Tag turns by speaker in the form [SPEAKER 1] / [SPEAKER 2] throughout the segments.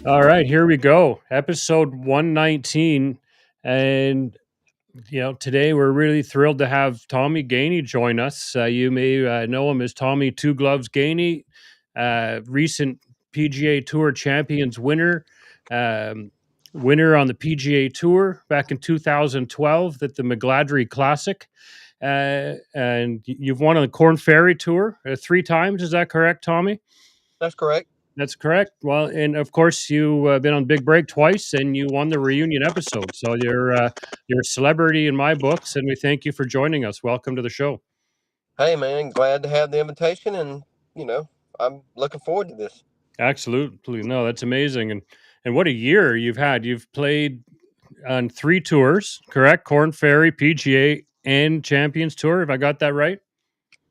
[SPEAKER 1] All right, here we go. Episode 119. And, today we're really thrilled to have Tommy Gainey join us. You may know him as Tommy Two Gloves Gainey, recent PGA Tour Champions winner, um, winner on the PGA Tour back in 2012 at the McGladrey Classic. And you've won on the Corn Ferry Tour three times. Is that correct, Tommy?
[SPEAKER 2] That's correct.
[SPEAKER 1] That's correct. Well, and of course, you've been on Big Break twice, and you won the reunion episode. So you're a celebrity in my books, and we thank you for joining us. Welcome to the show.
[SPEAKER 2] Hey, man, glad to have the invitation, and you know, I'm looking forward to this.
[SPEAKER 1] Absolutely, no, that's amazing, and what a year you've had. You've played on three tours, correct? Corn Ferry, PGA, and Champions Tour. Have I got that right?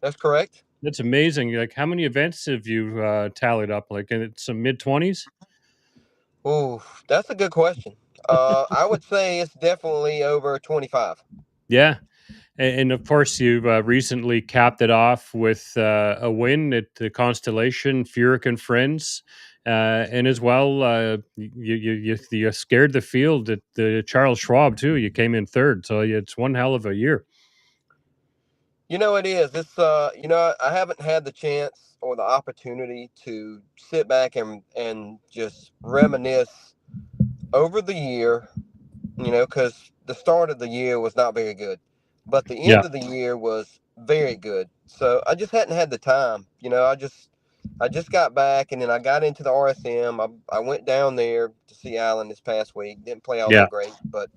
[SPEAKER 2] That's correct.
[SPEAKER 1] That's amazing. Like, how many events have you tallied up? Like, in some mid 20s?
[SPEAKER 2] Ooh, that's a good question. I would say it's definitely over 25.
[SPEAKER 1] Yeah. And of course, you've recently capped it off with a win at the Constellation, Furyk and Friends, and as well, you scared the field at the Charles Schwab too. You came in third, so it's one hell of a year.
[SPEAKER 2] You know, it is. It's I haven't had the chance or the opportunity to sit back and just reminisce over the year. Because the start of the year was not very good, but the
[SPEAKER 1] Yeah,
[SPEAKER 2] end of the year was very good. So I just hadn't had the time. I just got back, and then I got into the RSM. I went down there to see Allen this past week. Didn't play all
[SPEAKER 1] yeah,
[SPEAKER 2] that great, but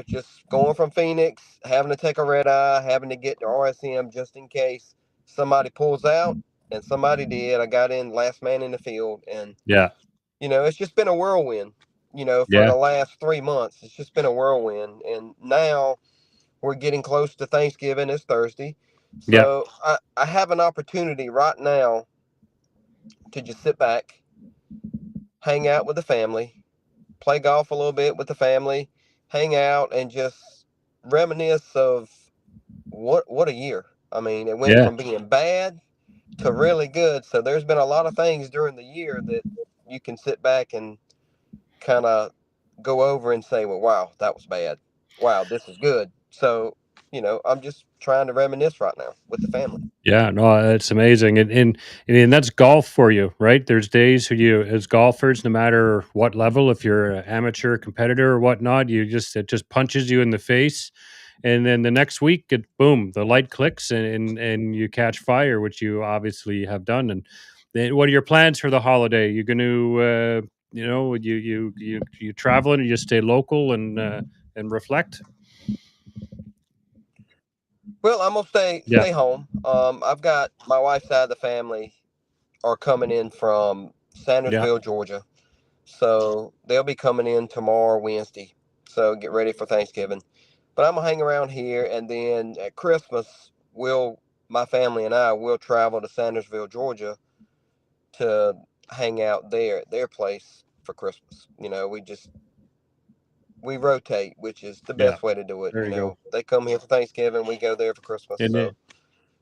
[SPEAKER 2] just going from Phoenix, having to take a red eye, having to get to RSM just in case somebody pulls out, and somebody did. I got in last man in the field, and
[SPEAKER 1] yeah,
[SPEAKER 2] it's just been a whirlwind. For
[SPEAKER 1] yeah,
[SPEAKER 2] the last 3 months, it's just been a whirlwind, and now we're getting close to Thanksgiving. It's Thursday,
[SPEAKER 1] yeah,
[SPEAKER 2] so I have an opportunity right now to just sit back, hang out with the family, play golf a little bit with the family, hang out, and just reminisce of what a year. I mean, it went
[SPEAKER 1] yeah.
[SPEAKER 2] from being bad to really good. So there's been a lot of things during the year that you can sit back and kind of go over and say, well, wow, that was bad. Wow, this is good. So, I'm just trying to reminisce right now with the family.
[SPEAKER 1] Yeah, no, it's amazing, and that's golf for you, right? There's days where you, as golfers, no matter what level, if you're an amateur competitor or whatnot, it just punches you in the face, and then the next week, boom, the light clicks, and you catch fire, which you obviously have done. And then, what are your plans for the holiday? You're going to, you traveling, or you just stay local and reflect?
[SPEAKER 2] Well, I'm gonna stay
[SPEAKER 1] Yeah,
[SPEAKER 2] stay home. I've got my wife's side of the family are coming in from
[SPEAKER 1] yeah,
[SPEAKER 2] Sandersville, Georgia. So they'll be coming in tomorrow, Wednesday. So get ready for Thanksgiving. But I'm gonna hang around here, and then at Christmas, my family and I will travel to Sandersville, Georgia, to hang out there at their place for Christmas. We rotate, which is the
[SPEAKER 1] yeah.
[SPEAKER 2] best way to do it.
[SPEAKER 1] There you go.
[SPEAKER 2] They come here for Thanksgiving, we go there for Christmas.
[SPEAKER 1] And
[SPEAKER 2] So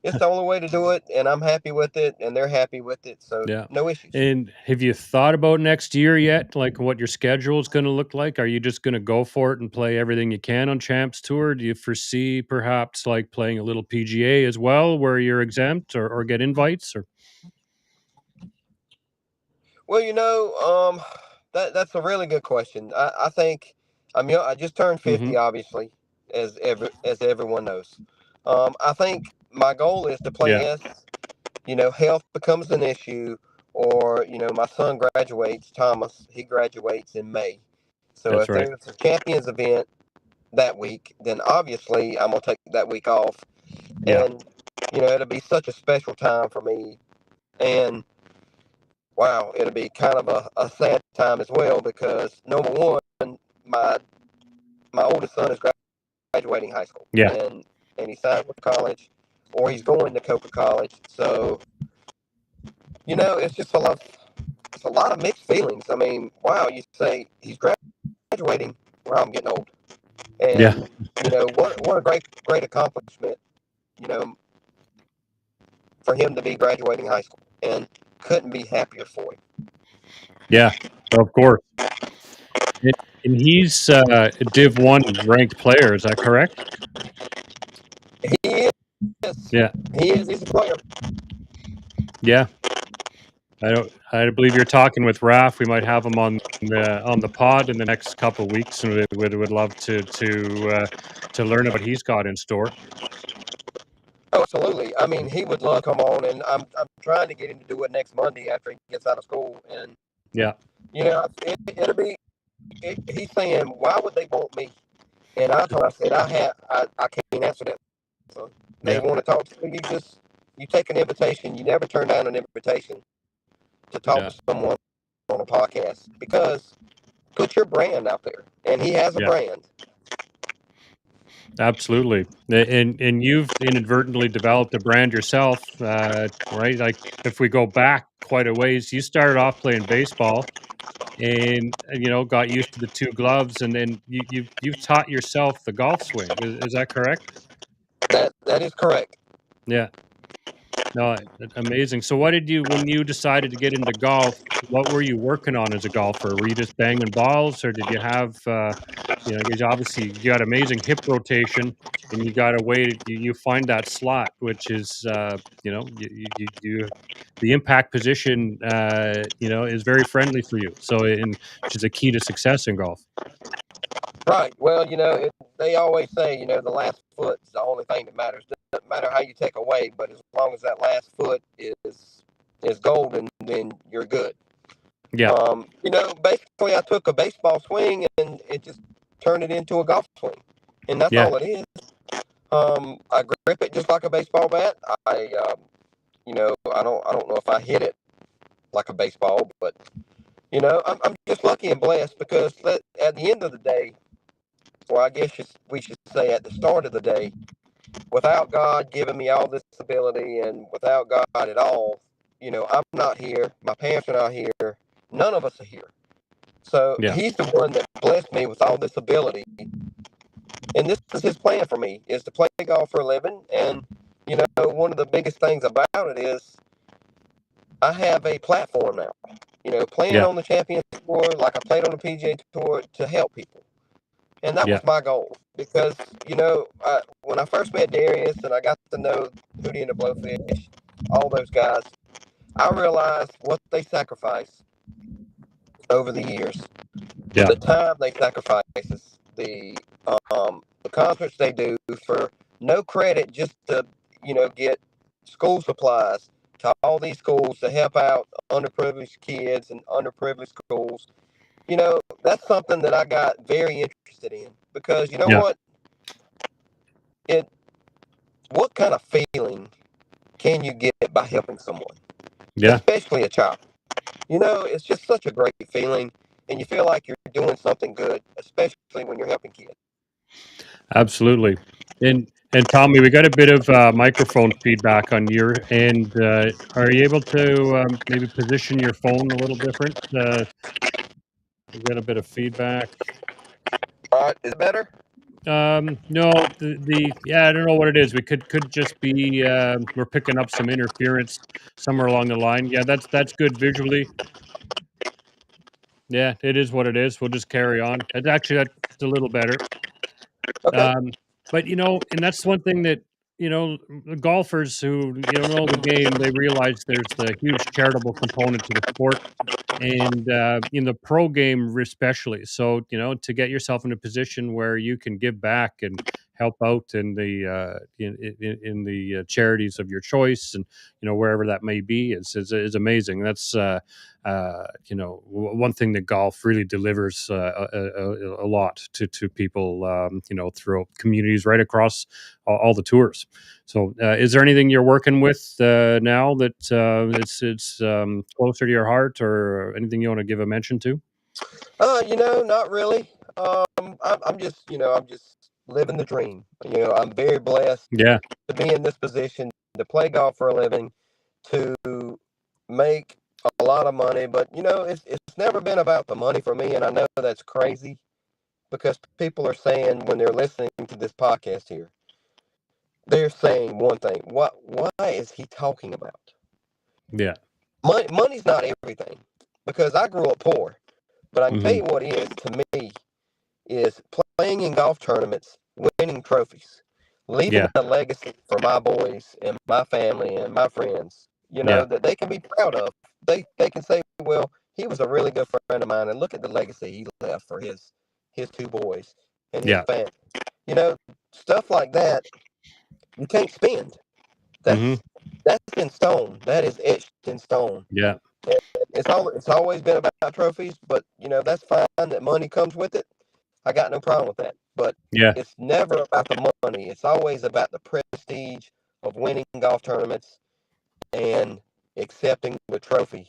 [SPEAKER 2] it's the only way to do it, and I'm happy with it, and they're happy with it. So
[SPEAKER 1] yeah.
[SPEAKER 2] no issues.
[SPEAKER 1] And have you thought about next year yet? Like what your schedule is going to look like? Are you just going to go for it and play everything you can on Champs Tour? Do you foresee perhaps like playing a little PGA as well, where you're exempt or get invites? Or
[SPEAKER 2] Well, that's a really good question. I think I just turned
[SPEAKER 1] hmm
[SPEAKER 2] 50, obviously, as everyone knows. I think my goal is to play
[SPEAKER 1] yeah,
[SPEAKER 2] unless health becomes an issue, or my son graduates. Thomas, he graduates in May. So
[SPEAKER 1] that's
[SPEAKER 2] if
[SPEAKER 1] right.
[SPEAKER 2] there's a champions event that week, then obviously I'm gonna take that week off,
[SPEAKER 1] Yeah,
[SPEAKER 2] and it'll be such a special time for me. And wow, it'll be kind of a sad time as well, because number one, my my oldest son is graduating high school,
[SPEAKER 1] yeah,
[SPEAKER 2] and he signed with college, or he's going to Coca College. So it's just it's a lot of mixed feelings. I mean, wow, you say he's graduating. Wow, I'm getting old,
[SPEAKER 1] yeah,
[SPEAKER 2] and what a great accomplishment. You know, for him to be graduating high school, and couldn't be happier for him.
[SPEAKER 1] yeah. Of course. And and he's a Div 1 ranked player, is that correct?
[SPEAKER 2] He is.
[SPEAKER 1] Yeah.
[SPEAKER 2] He is. He's a player.
[SPEAKER 1] Yeah. I believe you're talking with Raf. We might have him on the pod in the next couple of weeks, and we would love to learn about what he's got in store.
[SPEAKER 2] Oh, absolutely. I mean, he would love to come on, and I'm trying to get him to do it next Monday after he gets out of school. And
[SPEAKER 1] Yeah.
[SPEAKER 2] it'll be. He's saying, why would they want me? And I told him, I said, I can't answer that. So they
[SPEAKER 1] Yeah.
[SPEAKER 2] want to talk to you. You take an invitation. You never turn down an invitation to talk
[SPEAKER 1] Yeah.
[SPEAKER 2] to someone on a podcast, because put your brand out there, and he has a
[SPEAKER 1] Yeah.
[SPEAKER 2] brand.
[SPEAKER 1] Absolutely. And you've inadvertently developed a brand yourself, right? Like if we go back quite a ways, you started off playing baseball and got used to the two gloves, and then you've taught yourself the golf swing. Is that correct?
[SPEAKER 2] That is correct.
[SPEAKER 1] Yeah. No, amazing. So what did you when you decided to get into golf, what were you working on as a golfer? Were you just banging balls, or did you have 'cause obviously you got amazing hip rotation and you got a way you find that slot, which is the impact position is very friendly for you. So which is a key to success in golf.
[SPEAKER 2] Right. Well, they always say, the last foot is the only thing that matters. Doesn't matter how you take away, but as long as that last foot is golden, then you're good.
[SPEAKER 1] Yeah.
[SPEAKER 2] Basically, I took a baseball swing and it just turned it into a golf swing, and that's
[SPEAKER 1] Yeah.
[SPEAKER 2] all it is. I grip it just like a baseball bat. I don't know if I hit it like a baseball, but I'm just lucky and blessed, because at the end of the day, or I guess we should say at the start of the day, without God giving me all this ability and without God at all, I'm not here. My parents are not here. None of us are here. So
[SPEAKER 1] Yeah.
[SPEAKER 2] he's the one that blessed me with all this ability. And this is his plan for me, is to play golf for a living. And, one of the biggest things about it is I have a platform now, playing
[SPEAKER 1] Yeah.
[SPEAKER 2] on the Champions Tour, like I played on the PGA Tour, to help people. And that
[SPEAKER 1] Yeah.
[SPEAKER 2] was my goal, because, when I first met Darius and I got to know Hootie and the Blowfish, all those guys, I realized what they sacrifice over the years,
[SPEAKER 1] Yeah.
[SPEAKER 2] the time they sacrifice, the concerts they do for no credit, just to get school supplies to all these schools to help out underprivileged kids and underprivileged schools. That's something that I got very interested in, because you know
[SPEAKER 1] Yeah.
[SPEAKER 2] what? It what kind of feeling can you get by helping someone,
[SPEAKER 1] Yeah.
[SPEAKER 2] especially a child? It's just such a great feeling, and you feel like you're doing something good, especially when you're helping kids.
[SPEAKER 1] Absolutely. And Tommy, we got a bit of microphone feedback on your end. Are you able to maybe position your phone a little different? We got a bit of feedback.
[SPEAKER 2] All right, is it better?
[SPEAKER 1] No, yeah, I don't know what it is. We could just be we're picking up some interference somewhere along the line. Yeah, that's good visually. Yeah, it is what it is. We'll just carry on. It's actually that's a little better.
[SPEAKER 2] Okay.
[SPEAKER 1] Um, but and that's one thing that the golfers who know the game, they realize there's the huge charitable component to the sport, and in the pro game especially. So to get yourself in a position where you can give back and help out in the in the charities of your choice, and wherever that may be, is amazing. That's one thing that golf really delivers a lot to people, throughout communities right across all the tours. So, is there anything you're working with now that it's closer to your heart, or anything you want to give a mention to?
[SPEAKER 2] Not really. I'm just living the dream. I'm very blessed
[SPEAKER 1] Yeah,
[SPEAKER 2] to be in this position, to play golf for a living, to make a lot of money. But it's never been about the money for me, and I know that's crazy, because people are saying, when they're listening to this podcast here, they're saying one thing: Why is he talking about
[SPEAKER 1] yeah,
[SPEAKER 2] money? Money's not everything, because I grew up poor. But I can tell
[SPEAKER 1] Hmm.
[SPEAKER 2] you what is to me is playing in golf tournaments, winning trophies, leaving
[SPEAKER 1] Yeah.
[SPEAKER 2] a legacy for my boys and my family and my friends,
[SPEAKER 1] Yeah.
[SPEAKER 2] that they can be proud of. They can say, well, he was a really good friend of mine, and look at the legacy he left for his two boys and his
[SPEAKER 1] Yeah.
[SPEAKER 2] family. You know, stuff like that you can't spend.
[SPEAKER 1] Hmm.
[SPEAKER 2] That's in stone. That is etched in stone.
[SPEAKER 1] Yeah.
[SPEAKER 2] It's always been about trophies, but that's fine that money comes with it. I got no problem with that. But
[SPEAKER 1] Yeah.
[SPEAKER 2] it's never about the money. It's always about the prestige of winning golf tournaments and accepting the trophy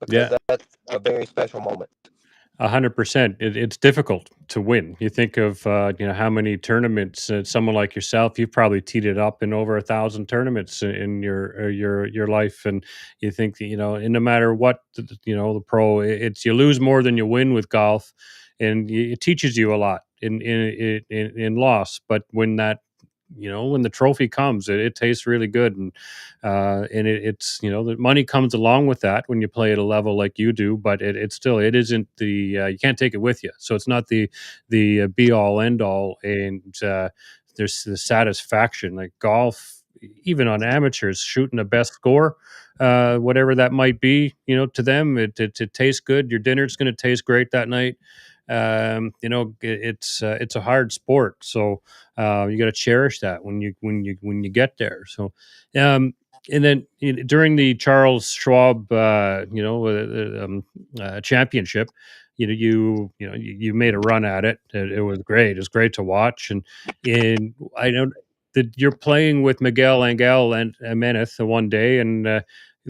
[SPEAKER 2] because
[SPEAKER 1] Yeah.
[SPEAKER 2] that's a very special moment.
[SPEAKER 1] 100%. It's difficult to win. You think of how many tournaments. Someone like yourself, you've probably teed it up in over 1,000 tournaments in your life, and you think that and no matter what the pro, it's you lose more than you win with golf, and it teaches you a lot in loss. But when the trophy comes, it tastes really good, and it's the money comes along with that when you play at a level like you do, but it's still it isn't the you can't take it with you, so it's not the be all end all, and there's the satisfaction like golf, even on amateurs shooting the best score, whatever that might be, to them it tastes good. Your dinner's going to taste great that night. It's a hard sport, so you got to cherish that when you get there. So, um, and then during the Charles Schwab, championship, you made a run at it. It was great. It was great to watch, and I know that you're playing with Miguel Angel and Meneth the one day, and you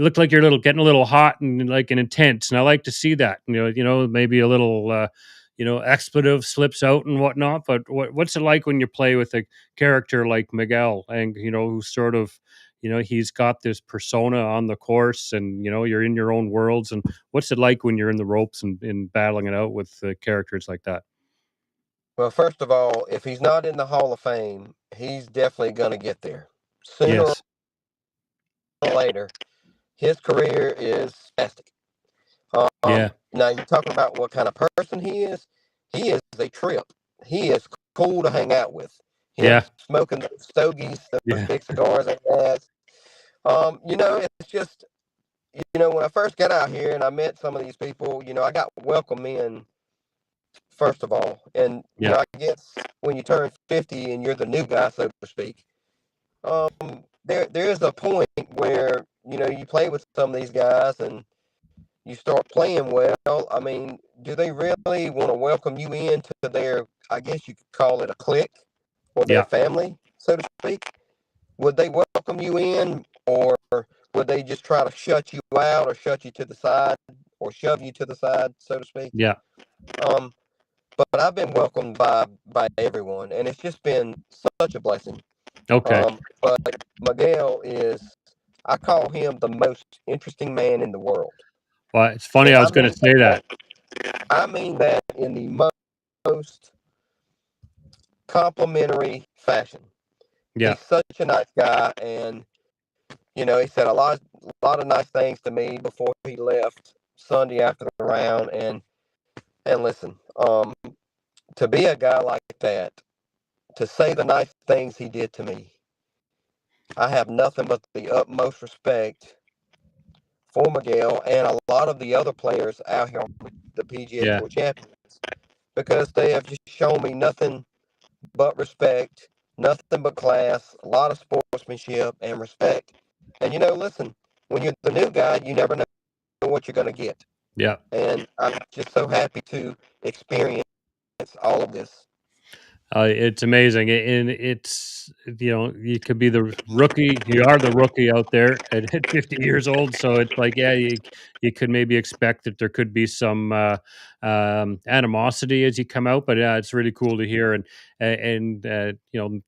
[SPEAKER 1] look like you're getting a little hot and like an intense, and I like to see that. Maybe a little. Expletive slips out and whatnot. But what's it like when you play with a character like Miguel, and who sort of, he's got this persona on the course, and you're in your own worlds. And what's it like when you're in the ropes and battling it out with characters like that?
[SPEAKER 2] Well, first of all, if he's not in the Hall of Fame, he's definitely going to get there sooner
[SPEAKER 1] Yes.
[SPEAKER 2] or later. His career is fantastic.
[SPEAKER 1] Yeah.
[SPEAKER 2] Now you talking about what kind of person he is. He is a trip. He is cool to hang out with. Him
[SPEAKER 1] Yeah.
[SPEAKER 2] smoking those stogies, those
[SPEAKER 1] Yeah.
[SPEAKER 2] big cigars and gas. It's just when I first got out here and I met some of these people, I got welcome in first of all, and
[SPEAKER 1] Yeah.
[SPEAKER 2] I guess when you turn 50 and you're the new guy, so to speak, there is a point where you play with some of these guys and you start playing well. I mean, do they really want to welcome you into their, I guess you could call it a clique or their
[SPEAKER 1] Yeah.
[SPEAKER 2] family, so to speak? Would they welcome you in, or would they just try to shut you out or shut you to the side or shove you to the side, so to speak?
[SPEAKER 1] Yeah.
[SPEAKER 2] Um, but I've been welcomed by everyone, and it's just been such a blessing.
[SPEAKER 1] Okay.
[SPEAKER 2] But Miguel is, I call him the most interesting man in the world.
[SPEAKER 1] Well, it's funny.
[SPEAKER 2] And
[SPEAKER 1] I was going to say that.
[SPEAKER 2] I mean that in the most complimentary fashion.
[SPEAKER 1] Yeah.
[SPEAKER 2] He's such a nice guy, and he said a lot of nice things to me before he left Sunday after the round. And listen, to be a guy like that, to say the nice things he did to me, I have nothing but the utmost respect for Miguel and a lot of the other players out here on the PGA
[SPEAKER 1] Yeah.
[SPEAKER 2] Tour champions because they have just shown me nothing but respect, nothing but class, a lot of sportsmanship and respect. And listen, when you're the new guy, you never know what you're going to get.
[SPEAKER 1] Yeah.
[SPEAKER 2] And I'm just so happy to experience all of this.
[SPEAKER 1] It's amazing, and it's you could be the rookie. You are the rookie out there at 50 years old, so it's like yeah, you could maybe expect that there could be some animosity as you come out, but yeah, it's really cool to hear. And the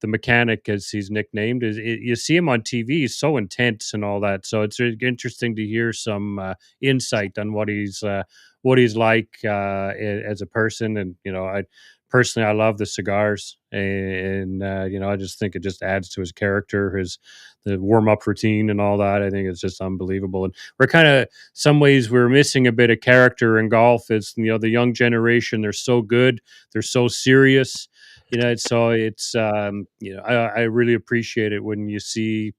[SPEAKER 1] mechanic, as he's nicknamed, you see him on TV. He's so intense and all that, so it's really interesting to hear some insight on what he's like as a person, and personally, I love the cigars, and I just think it just adds to his character, his the warm up routine, and all that. I think it's just unbelievable, and we're kind of some ways we're missing a bit of character in golf. It's the young generation; they're so good, they're so serious. So it's I really appreciate it when you see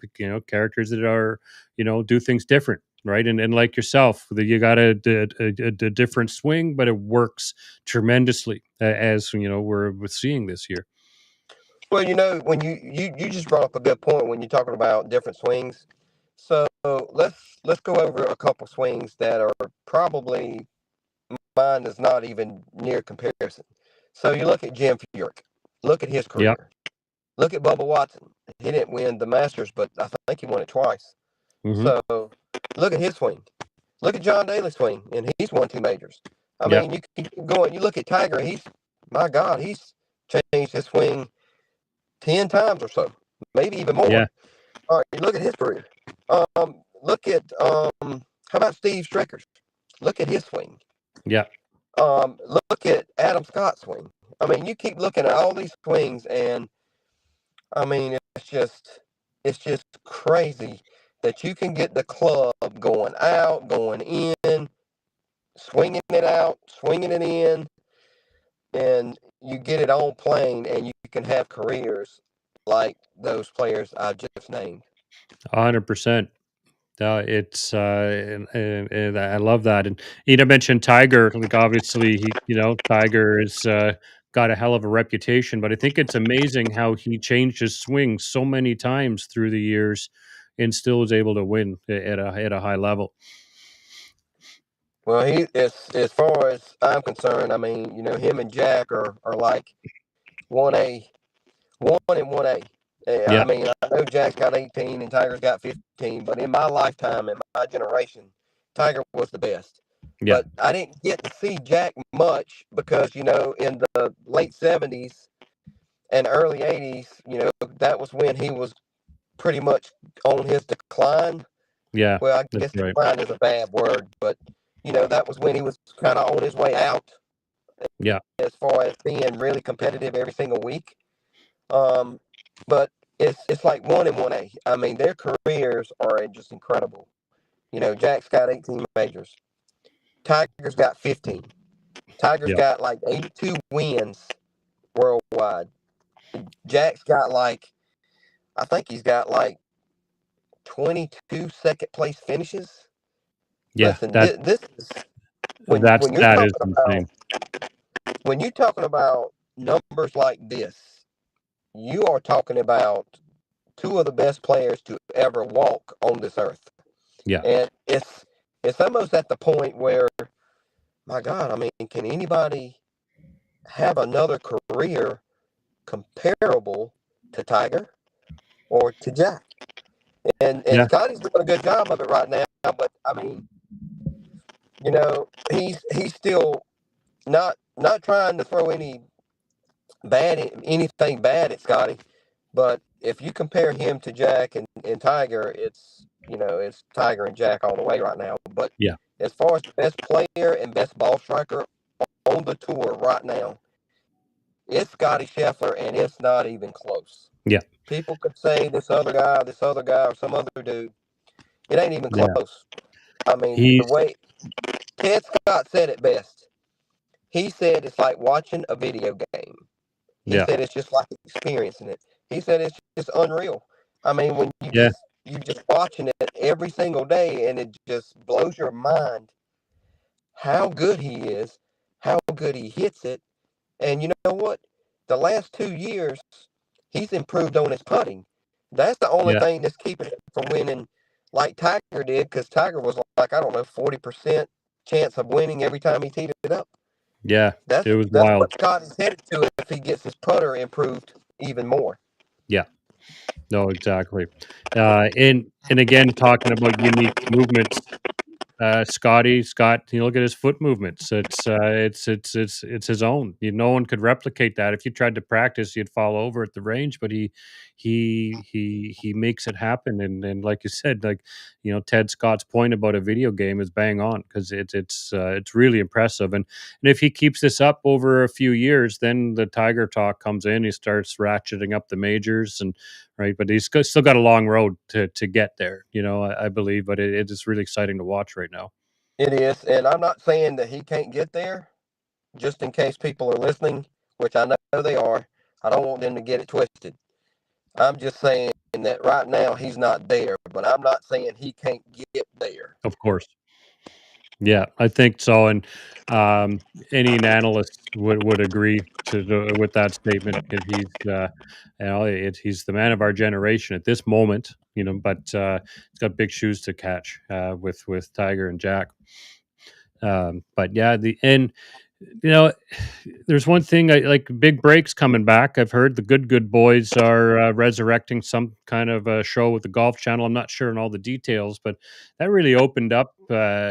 [SPEAKER 1] characters that are do things different, right? And like yourself, that you got a different swing, but it works tremendously, as we're seeing this year.
[SPEAKER 2] Well, when you just brought up a good point when you're talking about different swings. So let's go over a couple swings that are probably mine is not even near comparison. So you look at Jim Furyk, look at his
[SPEAKER 1] Yeah.
[SPEAKER 2] career. Look at Bubba Watson. He didn't win the Masters, but I think he won it twice.
[SPEAKER 1] Hmm.
[SPEAKER 2] So look at his swing. Look at John Daly's swing, and he's won two majors. I
[SPEAKER 1] Yeah.
[SPEAKER 2] mean, you can keep going. You look at Tiger. My God, he's changed his swing 10 times or so, maybe even more.
[SPEAKER 1] Yeah.
[SPEAKER 2] All right, look at his career. Look at how about Steve Stricker? Look at his swing.
[SPEAKER 1] Yeah.
[SPEAKER 2] Look at Adam Scott's swing. I mean, you keep looking at all these swings, and I mean, it's just crazy that you can get the club going out, going in, swinging it out, swinging it in, and you get it on plane, and you can have careers like those players I just named.
[SPEAKER 1] 100%. It's and I love that. And mentioned Tiger. Like, obviously, Tiger is got a hell of a reputation, but I think it's amazing how he changed his swing so many times through the years, and still was able to win at a high level.
[SPEAKER 2] Well, as far as I'm concerned, I mean, him and Jack are like 1A, 1 and 1A. I
[SPEAKER 1] Yeah.
[SPEAKER 2] mean, I know Jack's got 18 and Tiger's got 15, but in my lifetime, in my generation, Tiger was the best.
[SPEAKER 1] Yeah.
[SPEAKER 2] But I didn't get to see Jack much because, in the late 70s and early 80s, that was when he was pretty much on his decline.
[SPEAKER 1] Yeah.
[SPEAKER 2] Well, I
[SPEAKER 1] That's
[SPEAKER 2] guess
[SPEAKER 1] right.
[SPEAKER 2] decline is a bad word, but, that was when he was kind of on his way out
[SPEAKER 1] Yeah.
[SPEAKER 2] as far as being really competitive every single week. Um, but it's like 1 and 1A. I mean, their careers are just incredible. Jack's got 18 majors. Tiger's got 15. Tiger's
[SPEAKER 1] Yeah.
[SPEAKER 2] got like 82 wins worldwide. Jack's got I think he's got like 22 second place finishes.
[SPEAKER 1] Yeah.
[SPEAKER 2] Listen,
[SPEAKER 1] That
[SPEAKER 2] this is
[SPEAKER 1] that's
[SPEAKER 2] when you're
[SPEAKER 1] that is
[SPEAKER 2] talking about
[SPEAKER 1] insane.
[SPEAKER 2] numbers like this, you are talking about two of the best players to ever walk on this earth.
[SPEAKER 1] Yeah.
[SPEAKER 2] And it's almost at the point where, my God, I mean, can anybody have another career comparable to Tiger or to Jack? And
[SPEAKER 1] Yeah.
[SPEAKER 2] Scotty's doing a good job of it right now, but I mean, he's still not trying to throw anything bad at Scotty, but if you compare him to Jack and Tiger, it's Tiger and Jack all the way right now. But
[SPEAKER 1] Yeah.
[SPEAKER 2] as far as the best player and best ball striker on the tour right now, it's Scotty Scheffler, and it's not even close.
[SPEAKER 1] Yeah.
[SPEAKER 2] People could say this other guy, or some other dude. It ain't even
[SPEAKER 1] Yeah.
[SPEAKER 2] close. I mean, the
[SPEAKER 1] He's
[SPEAKER 2] way Ted Scott said it best. He said it's like watching a video game. He
[SPEAKER 1] yeah.
[SPEAKER 2] said it's just like experiencing it. He said it's just unreal. I mean, when
[SPEAKER 1] Yeah.
[SPEAKER 2] you just watching it every single day, and it just blows your mind how good he is, how good he hits it. And you know what? The last 2 years, he's improved on his putting. That's the only
[SPEAKER 1] Yeah.
[SPEAKER 2] thing that's keeping him from winning like Tiger did, because Tiger was like, I don't know, 40% chance of winning every time he teed it up.
[SPEAKER 1] Yeah. It was
[SPEAKER 2] That's
[SPEAKER 1] wild.
[SPEAKER 2] what Scott is headed to if he gets his putter improved even more.
[SPEAKER 1] Yeah. No, exactly. And again, talking about unique movements. Scott, look at his foot movements. It's his own. No one could replicate that. If you tried to practice, you'd fall over at the range. But he makes it happen. And like you said, like Ted Scott's point about a video game is bang on, because it's really impressive. And if he keeps this up over a few years, then the Tiger talk comes in. He starts ratcheting up the majors, and right, but still got a long road to get there. I believe, but it is really exciting to watch right now.
[SPEAKER 2] It is, and I'm not saying that he can't get there. Just in case people are listening, which I know they are, I don't want them to get it twisted. I'm just saying that right now he's not there, but I'm not saying he can't get there.
[SPEAKER 1] Of course. Yeah, I think so. And any analyst would agree with that statement, because he's the man of our generation at this moment. But he's got big shoes to catch with Tiger and Jack. But yeah, you know, there's one thing, I like big breaks coming back. I've heard the Good Boys are resurrecting some kind of a show with the Golf Channel. I'm not sure on all the details, but that really opened up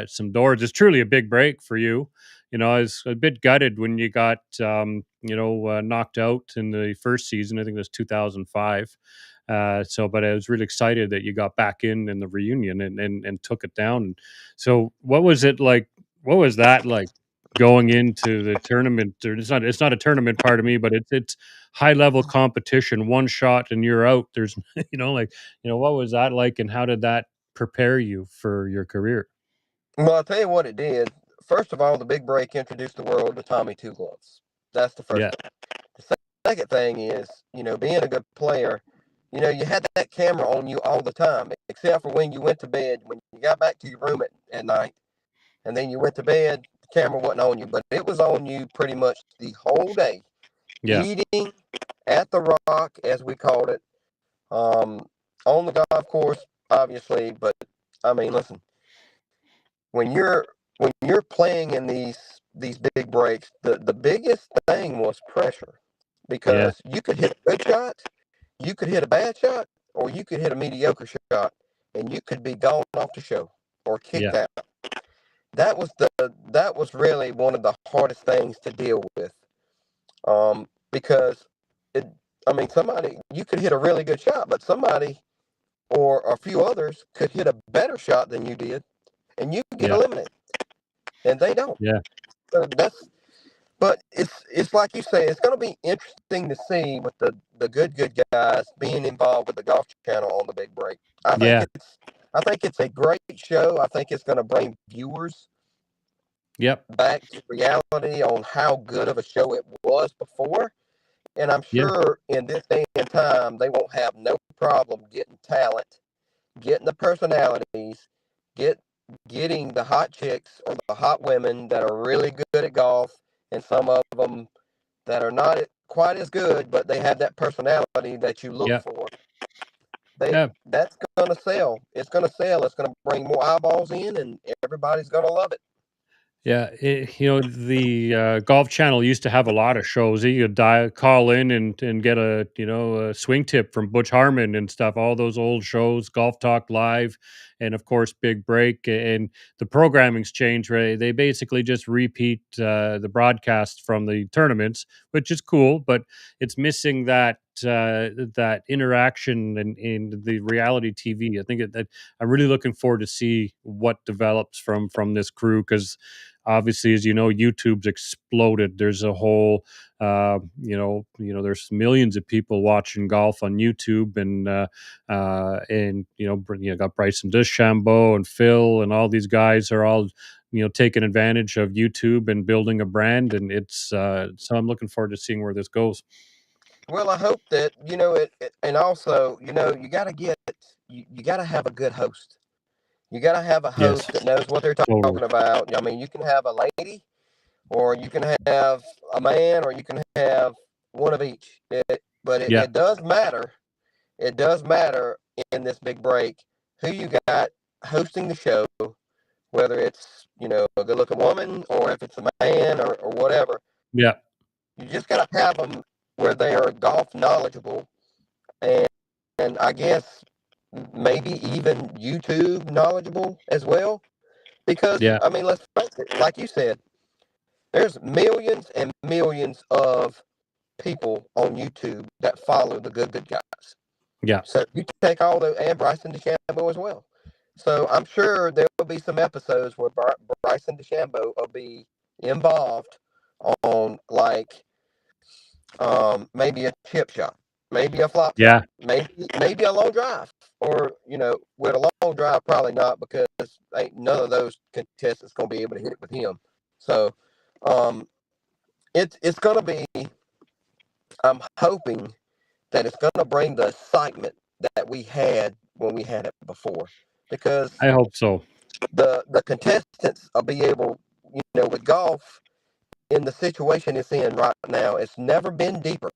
[SPEAKER 1] some doors. It's truly a big break for you. I was a bit gutted when you got knocked out in the first season. I think it was 2005. But I was really excited that you got back in the reunion and took it down. So, what was it like? What was that like? Going into the tournament, or it's not a tournament part of me, but it's high level competition, one shot and you're out. There's what was that like, and how did that prepare you for your career?
[SPEAKER 2] Well, I'll tell you what it did. First of all, the big break introduced the world to Tommy Two Gloves. That's the first
[SPEAKER 1] Yeah,
[SPEAKER 2] thing. The second thing is, being a good player, you had that camera on you all the time, except for when you went to bed. When you got back to your room at night, and then you went to bed, the camera wasn't on you, but it was on you pretty much the whole day.
[SPEAKER 1] yeah,
[SPEAKER 2] Eating at the rock, as we called it, on the golf course, obviously. But I mean, listen, when you're playing in these big breaks, the biggest thing was pressure,
[SPEAKER 1] yeah,
[SPEAKER 2] because you could hit a good shot, you could hit a bad shot, or you could hit a mediocre shot, and you could be gone off the show or kicked
[SPEAKER 1] yeah,
[SPEAKER 2] out. That was really one of the hardest things to deal with, because it. I mean, somebody you could hit a really good shot, but somebody or a few others could hit a better shot than you did, and you get
[SPEAKER 1] yeah,
[SPEAKER 2] eliminated, and they don't.
[SPEAKER 1] yeah,
[SPEAKER 2] So but it's like you say, it's going to be interesting to see with the good guys being involved with the Golf Channel on the big break.
[SPEAKER 1] yeah,
[SPEAKER 2] I think it's a great show. I think it's going to bring viewers
[SPEAKER 1] yep,
[SPEAKER 2] back to reality on how good of a show it was before. And I'm
[SPEAKER 1] yeah,
[SPEAKER 2] sure in this day and time, they won't have no problem getting talent, getting the personalities, get getting the hot chicks or the hot women that are really good at golf, and some of them that are not quite as good, but they have that personality that you look
[SPEAKER 1] yeah,
[SPEAKER 2] for. They
[SPEAKER 1] yeah.
[SPEAKER 2] That's gonna sell. It's gonna sell. It's gonna bring more eyeballs in, and everybody's gonna love it.
[SPEAKER 1] Yeah, the Golf Channel used to have a lot of shows. You could call in and get a swing tip from Butch Harmon and stuff. All those old shows, Golf Talk Live, and of course Big Break. And the programming's changed. Right, they basically just repeat the broadcast from the tournaments, which is cool, but it's missing that interaction and in the reality TV. I think that I'm really looking forward to see what develops from this crew, because obviously, as you know, YouTube's exploded. There's a whole, there's millions of people watching golf on YouTube, and got Bryson DeChambeau and Phil, and all these guys are all taking advantage of YouTube and building a brand, and it's so I'm looking forward to seeing where this goes.
[SPEAKER 2] Well, I hope that and also you got to you got to have a good host. You got to have a
[SPEAKER 1] Yes,
[SPEAKER 2] host that knows what they're
[SPEAKER 1] totally.
[SPEAKER 2] talking about. I mean, you can have a lady, or you can have a man, or you can have one of each. But
[SPEAKER 1] Yeah,
[SPEAKER 2] it does matter. It does matter in this big break who you got hosting the show, whether it's a good-looking woman or if it's a man or whatever.
[SPEAKER 1] yeah,
[SPEAKER 2] You just got to have them where they are golf knowledgeable, and I guess maybe even YouTube knowledgeable as well. Because,
[SPEAKER 1] Yeah.
[SPEAKER 2] I mean, let's face it, like you said, there's millions and millions of people on YouTube that follow the good guys.
[SPEAKER 1] Yeah.
[SPEAKER 2] So you take all the, and Bryson DeChambeau as well. So I'm sure there will be some episodes where Bryson DeChambeau will be involved on, like, maybe a chip shot, maybe a flop shot,
[SPEAKER 1] Yeah.
[SPEAKER 2] maybe a long drive, or with a long drive probably not, because ain't none of those contestants gonna be able to hit it with him. So um, it's gonna be. I'm hoping that it's gonna bring the excitement that we had when we had it before, because
[SPEAKER 1] I hope so.
[SPEAKER 2] the contestants will be able, with golf in the situation it's in right now, it's never been deeper,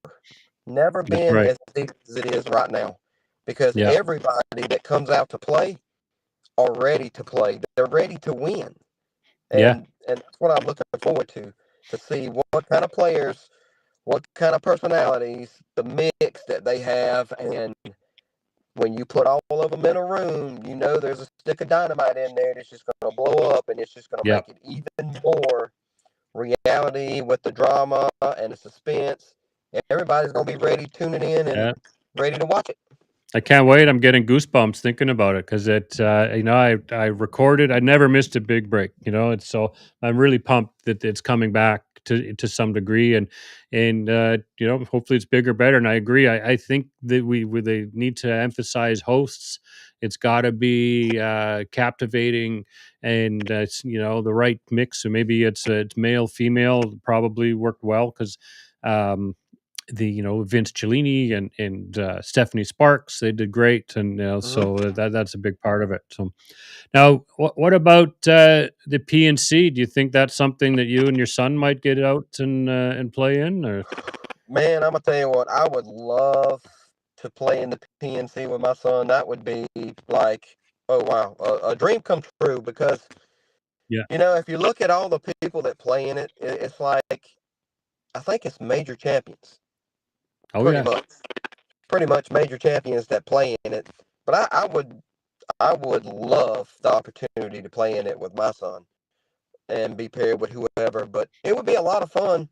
[SPEAKER 2] never
[SPEAKER 1] That's
[SPEAKER 2] been
[SPEAKER 1] right.
[SPEAKER 2] as deep as it is right now, because
[SPEAKER 1] Yeah.
[SPEAKER 2] everybody that comes out to play are ready to play. They're ready to win,
[SPEAKER 1] Yeah.
[SPEAKER 2] and that's what I'm looking forward to see what kind of players, what kind of personalities, the mix that they have, and when you put all of them in a room, there's a stick of dynamite in there that's just going to blow up, and it's just going to
[SPEAKER 1] Yeah.
[SPEAKER 2] make it even more reality with the drama and the suspense. Everybody's going to be ready, tuning in, and
[SPEAKER 1] Yeah.
[SPEAKER 2] ready to watch it.
[SPEAKER 1] I can't wait. I'm getting goosebumps thinking about it because I recorded. I never missed a big break. It's so I'm really pumped that it's coming back to some degree, and hopefully it's bigger, better. And I agree. I think that they need to emphasize hosts. It's got to be captivating, and it's the right mix. So maybe it's male, female. Probably worked well because. The Vince Cellini and Stephanie Sparks, they did great, and
[SPEAKER 2] Mm-hmm.
[SPEAKER 1] so that's a big part of it. So now, what about the PNC? Do you think that's something that you and your son might get out and play in? Or
[SPEAKER 2] Man, I'm gonna tell you what, I would love to play in the PNC with my son. That would be like, oh wow, a dream come true. Because
[SPEAKER 1] yeah,
[SPEAKER 2] if you look at all the people that play in it, it's like, I think it's major champions,
[SPEAKER 1] oh
[SPEAKER 2] pretty
[SPEAKER 1] yeah,
[SPEAKER 2] much, major champions that play in it. But I would love the opportunity to play in it with my son and be paired with whoever. But it would be a lot of fun.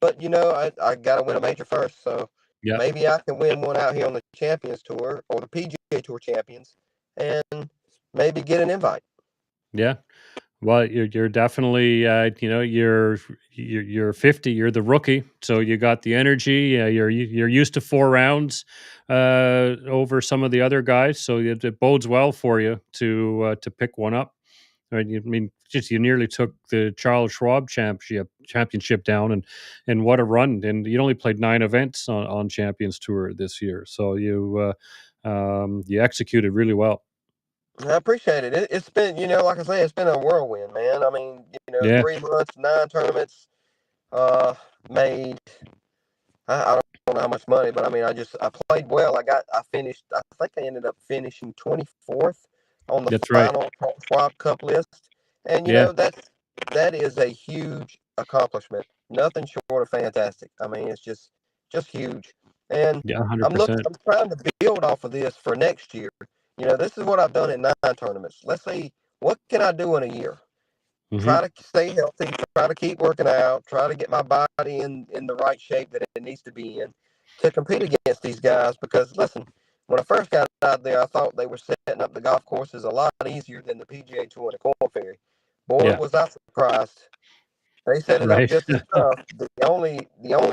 [SPEAKER 2] But I got to win a major first, so
[SPEAKER 1] yeah,
[SPEAKER 2] maybe I can win one out here on the Champions Tour or the PGA Tour Champions, and maybe get an invite.
[SPEAKER 1] yeah. Well, you're definitely you're 50. You're the rookie, so you got the energy. You're used to 4 rounds over some of the other guys, so it bodes well for you to pick one up. Right? I mean, just you nearly took the Charles Schwab championship down, and what a run! And you only played 9 events on Champions Tour this year, so you executed really well.
[SPEAKER 2] I appreciate it. It's been, like I say, it's been a whirlwind, man. I mean,
[SPEAKER 1] Yeah,
[SPEAKER 2] 3 months, 9 tournaments, uh, made. I don't know how much money, but I mean, I played well. I finished. I think I ended up finishing 24th on the
[SPEAKER 1] that's right.
[SPEAKER 2] final Schwab Cup list, and
[SPEAKER 1] Yeah,
[SPEAKER 2] that is a huge accomplishment. Nothing short of fantastic. I mean, it's just huge. And
[SPEAKER 1] yeah, 100%.
[SPEAKER 2] I'm trying to build off of this for next year. This is what I've done in 9 tournaments. Let's see, what can I do in a year?
[SPEAKER 1] Hmm.
[SPEAKER 2] Try to stay healthy, try to keep working out, try to get my body in the right shape that it needs to be in to compete against these guys. Because listen, when I first got out there, I thought they were setting up the golf courses a lot easier than the PGA Tour and the Korn Ferry. Boy,
[SPEAKER 1] Yeah,
[SPEAKER 2] was I surprised. They set it up
[SPEAKER 1] right.
[SPEAKER 2] just as tough. The only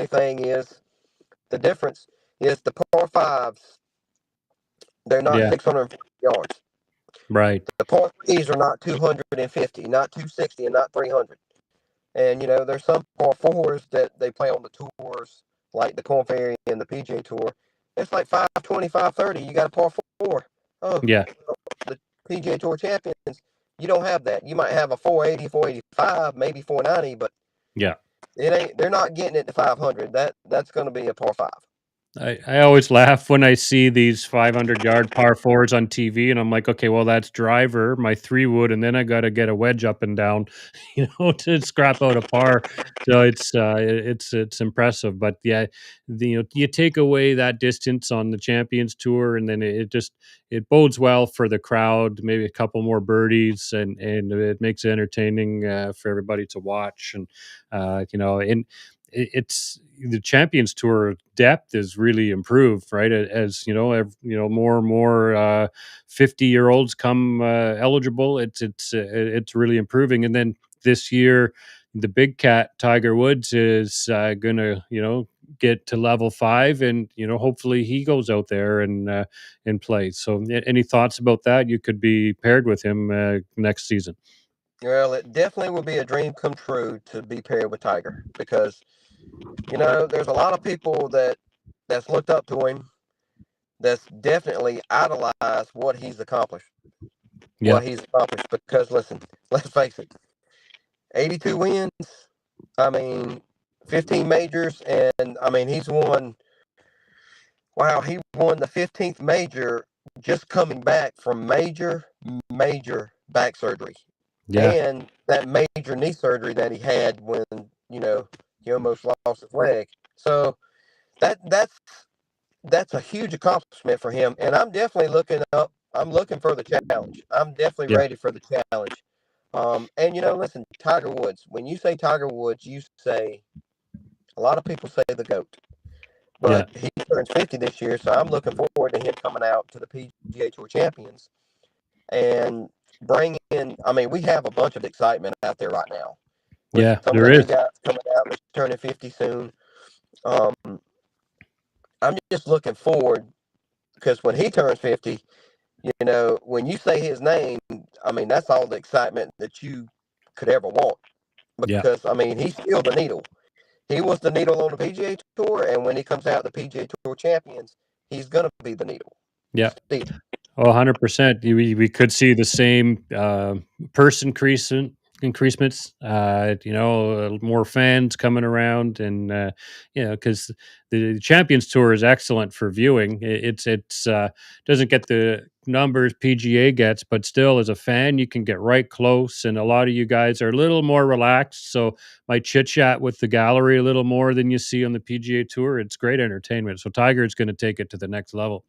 [SPEAKER 2] thing is, the difference is the par fives. They're not
[SPEAKER 1] Yeah,
[SPEAKER 2] 650 yards.
[SPEAKER 1] right.
[SPEAKER 2] The par threes are not 250, not 260, and not 300. And there's some par fours that they play on the tours, like the Korn Ferry and the PGA Tour. It's like 520, 530. You got a par four. Oh,
[SPEAKER 1] Yeah,
[SPEAKER 2] the PGA Tour champions, you don't have that. You might have a 480, 485, maybe 490, but
[SPEAKER 1] yeah.
[SPEAKER 2] it ain't. They're not getting it to 500. That's going to be a par five.
[SPEAKER 1] I always laugh when I see these 500-yard par fours on TV, and I'm like, okay, well, that's driver, my 3-wood, and then I got to get a wedge up and down, to scrap out a par. So it's impressive. But yeah, you take away that distance on the Champions Tour, and then it bodes well for the crowd. Maybe a couple more birdies, and it makes it entertaining for everybody to watch. And and it's the Champions Tour depth is really improved, right? As more and more 50-year-olds come eligible. It's really improving. And then this year, the big cat Tiger Woods is going to get to level 5, and hopefully he goes out there and plays. So, any thoughts about that? You could be paired with him next season.
[SPEAKER 2] Well, it definitely would be a dream come true to be paired with Tiger because there's a lot of people that's looked up to him, that's definitely idolized what he's accomplished.
[SPEAKER 1] Yeah,
[SPEAKER 2] Because listen, let's face it, 82 wins. I mean, 15 majors, and I mean he's won. Wow, he won the 15th major just coming back from major back surgery
[SPEAKER 1] yeah,
[SPEAKER 2] and that major knee surgery that he had when he almost lost his leg. So that's a huge accomplishment for him, and I'm definitely looking up. I'm looking for the challenge. I'm definitely
[SPEAKER 1] yeah,
[SPEAKER 2] ready for the challenge. And listen, Tiger Woods. When you say Tiger Woods, you say a lot of people say the GOAT,
[SPEAKER 1] yeah,
[SPEAKER 2] but he turns 50 this year, so I'm looking forward to him coming out to the PGA Tour Champions and bringing in. I mean, we have a bunch of excitement out there right now with
[SPEAKER 1] yeah.
[SPEAKER 2] some of
[SPEAKER 1] There
[SPEAKER 2] the new
[SPEAKER 1] is.
[SPEAKER 2] guys coming out that's turning 50 soon. Um, I'm just looking forward because when he turns 50, when you say his name, I mean, that's all the excitement that you could ever want.
[SPEAKER 1] Yeah,
[SPEAKER 2] Because, I mean, he's still the needle. He was the needle on the PGA Tour, and when he comes out the PGA Tour Champions, he's going to be the needle.
[SPEAKER 1] yeah.
[SPEAKER 2] Still.
[SPEAKER 1] Oh, 100%. We could see the same purse increasements, more fans coming around, and because the Champions Tour is excellent for viewing. It's doesn't get the numbers PGA gets, but still, as a fan, you can get right close, and a lot of you guys are a little more relaxed, so might chit chat with the gallery a little more than you see on the PGA Tour. It's great entertainment. So Tiger is going to take it to the next level.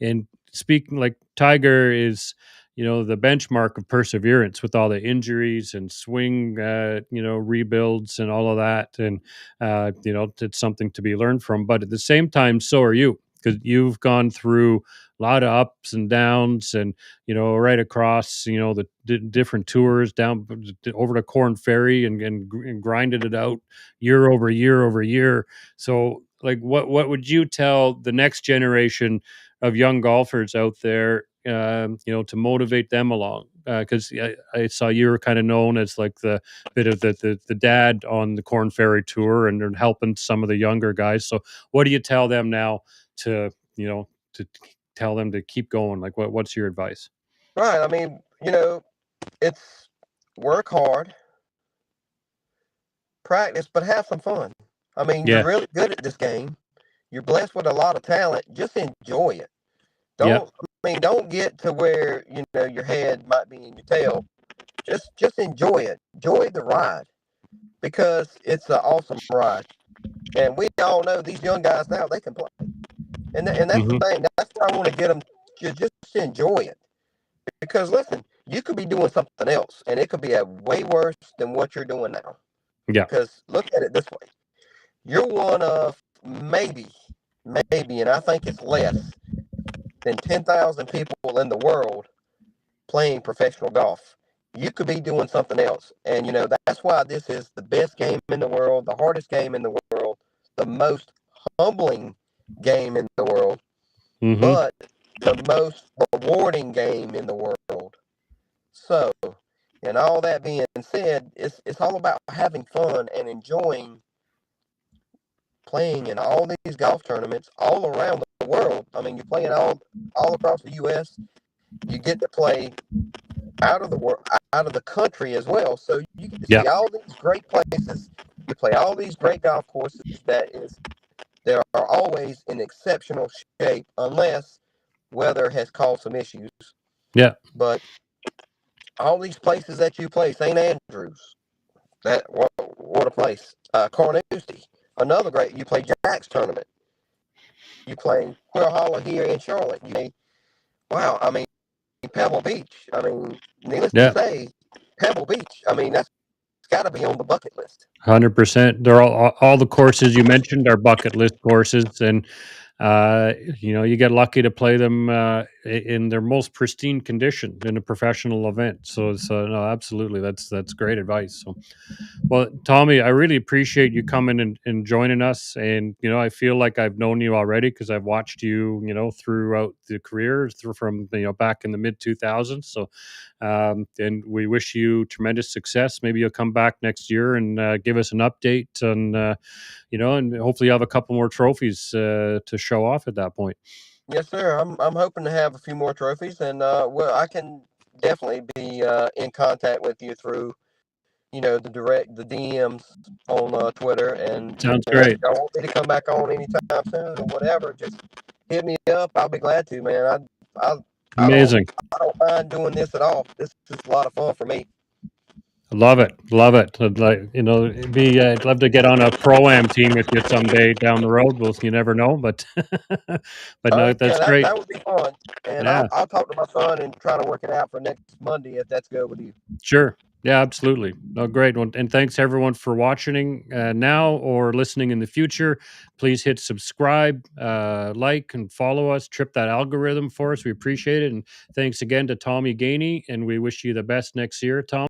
[SPEAKER 1] And speaking like Tiger is, the benchmark of perseverance with all the injuries and swing, rebuilds and all of that. And, it's something to be learned from. But at the same time, so are you, because you've gone through a lot of ups and downs and, right across, the different tours down over to Corn Ferry and grinded it out year over year over year. So, like, what would you tell the next generation of young golfers out there, to motivate them along? Because I saw you were kind of known as like the bit of the dad on the Corn Ferry Tour and helping some of the younger guys. So, what do you tell them now to to tell them to keep going? Like, what's your advice?
[SPEAKER 2] Right. I mean, it's work hard, practice, but have some fun. I mean, you're
[SPEAKER 1] Yeah,
[SPEAKER 2] really good at this game. You're blessed with a lot of talent. Just enjoy it.
[SPEAKER 1] yeah,
[SPEAKER 2] Don't get to where your head might be in your tail. Just enjoy it. Enjoy the ride because it's an awesome ride. And we all know these young guys now, they can play. And that's the
[SPEAKER 1] hmm,
[SPEAKER 2] thing. That's why I want to get them to just enjoy it. Because listen, you could be doing something else, and it could be a way worse than what you're doing now.
[SPEAKER 1] yeah,
[SPEAKER 2] Because look at it this way: you're one of maybe, and I think it's less than 10,000 people in the world playing professional golf. You could be doing something else. And, that's why this is the best game in the world, the hardest game in the world, the most humbling game in the world,
[SPEAKER 1] hmm,
[SPEAKER 2] but the most rewarding game in the world. So, and all that being said, it's all about having fun and enjoying playing in all these golf tournaments all around the world. I mean, you're playing all across the U.S. You get to play out of the world, out of the country as well. So you get to
[SPEAKER 1] yeah,
[SPEAKER 2] see all these great places. You play all these great golf courses. That is They are always in exceptional shape unless weather has caused some issues.
[SPEAKER 1] Yeah.
[SPEAKER 2] But all these places that you play, St. Andrews, what a place. Carnoustie, another great. You play Jack's tournament. You play Quail Hollow here in Charlotte. Wow. I mean, Pebble Beach. I mean, needless to
[SPEAKER 1] Yeah.
[SPEAKER 2] say, Pebble Beach. I mean, that's got to be on the bucket list.
[SPEAKER 1] 100%. They're all the courses you mentioned are bucket list courses, and uh, you get lucky to play them in their most pristine condition in a professional event. So no, absolutely, that's great advice. So, well, Tommy, I really appreciate you coming and joining us. And I feel like I've known you already because I've watched you, throughout the career from back in the mid 2000s. So and we wish you tremendous success. Maybe you'll come back next year and give us an update on, and hopefully you have a couple more trophies to show off at that point.
[SPEAKER 2] Yes, sir. I'm hoping to have a few more trophies, and well, I can definitely be in contact with you through the DMs on Twitter, and
[SPEAKER 1] Sounds
[SPEAKER 2] if
[SPEAKER 1] great.
[SPEAKER 2] y'all want me to come back on anytime soon or whatever, just hit me up. I'll be glad to, man. I I don't
[SPEAKER 1] Amazing.
[SPEAKER 2] I don't mind doing this at all. This is a lot of fun for me.
[SPEAKER 1] Love it. Love it. I'd like, it'd be, I'd love to get on a pro-am team with you someday down the road. Well, you never know, but, but no,
[SPEAKER 2] Yeah,
[SPEAKER 1] that's
[SPEAKER 2] that
[SPEAKER 1] great.
[SPEAKER 2] that would be fun, and
[SPEAKER 1] Yeah.
[SPEAKER 2] I'll talk to my son and try to work it out for next Monday if that's good with you.
[SPEAKER 1] Sure. Yeah, absolutely. No, great. Well, and thanks everyone for watching now or listening in the future. Please hit subscribe, like, and follow us. Trip that algorithm for us. We appreciate it. And thanks again to Tommy Gainey. And we wish you the best next year, Tom.